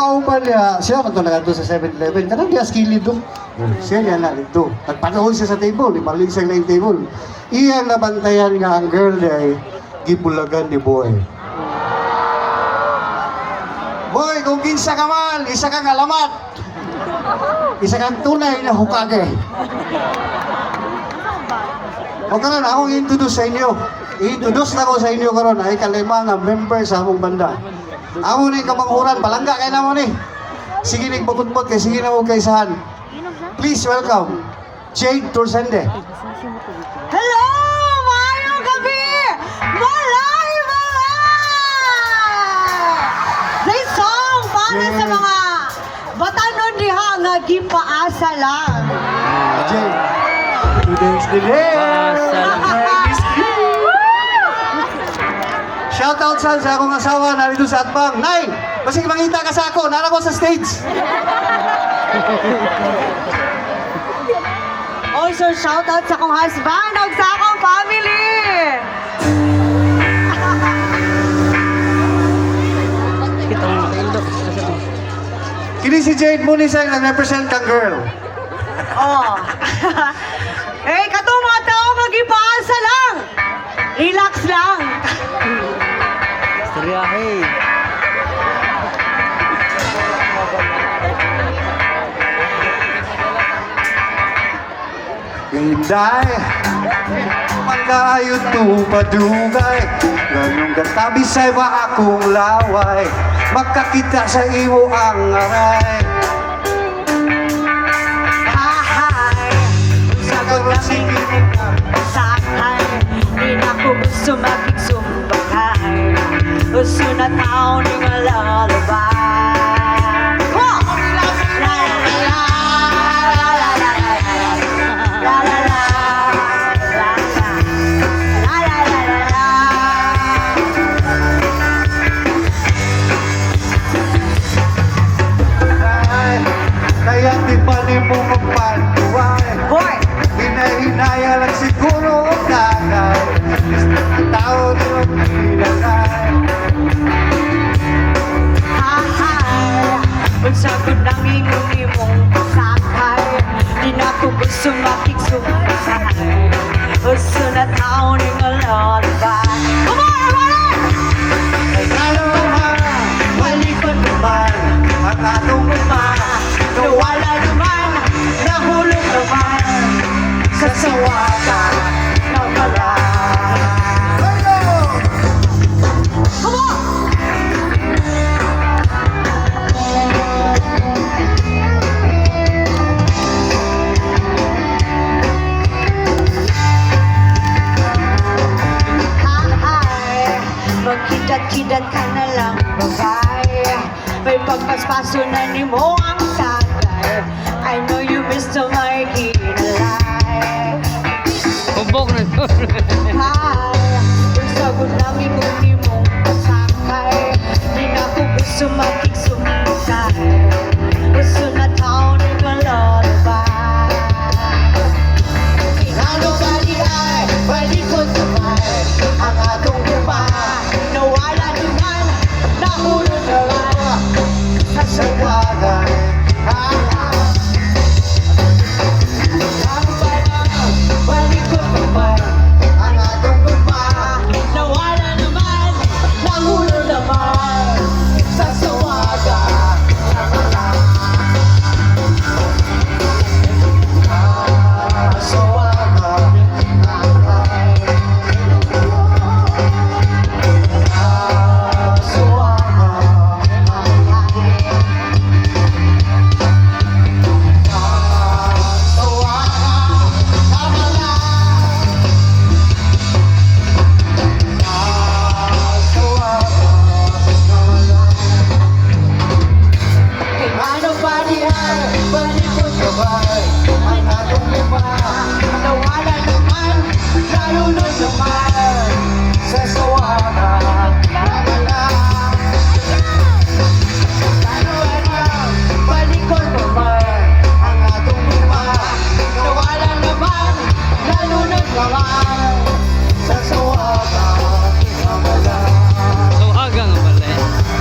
kauban niya, siya man ito nagado sa 7-Eleven. Kanang niya skilid doon. Siya niya na dito. Nagpanahon siya sa table, ibalik siya na yung table. Iyang nabantayan nga ang girl niya ay gibulagan ni Boy. Boy, kung kinsa ka man, isa kang alamat. Isa kang tunay na hukage. O karon akong i-introduce sa inyo. I-introduce na ko sa inyo karon ay kalima nga member sa among banda. Amo ni kamanghuran, palangga kay namo ni. Sige ning putput kay sige na mo kay sahan. Please welcome Jade Torsende. Hello! Maayong gabi! Malay! This song para sa mga batanon diha nga gipaasa lang. Jade. Today's the day. Shoutout sa akong asawa narito sa Atbang. Nay, basig mangita ka sa ako, nara ko sa stage. Also, shoutout sa akong husband ug sa akong family. Kini si Jade Munisang nag-represent kang girl. Oh. Eh, katong mga tao nga gipaasa lang. Relax lang. Seriahe. Inday, pagkayo to padugay, ganong gatabi sa'y ba akong laway, magkakita sa iyo ang aray. Hahay, sagot na minigit sakay, di na ko gusto magigsumbagay, gusto na tao ni malalabay. Kaya di pa rin mo magpantuway, Boy! hinahinaya lang siguro ang tagay, tao di magpinagay. Hahay, magsagod ng ingon mong pasakay, di na ko gusto makiksumbagay, gusto na tao ni malalabay. Lalo naman, malikot naman, ang atong naman, Nawala naman, nahulog naman, sa sawata, nawala. come on! Hahay, magkidat-kidat ka na lang, babae. May pagpaspaso na ni mo ang tagay. I know you missed all my kinalay. Bubog na to. Hi, sagot namin kung di mong kasakay. Di na ko gusto makiksumbagay,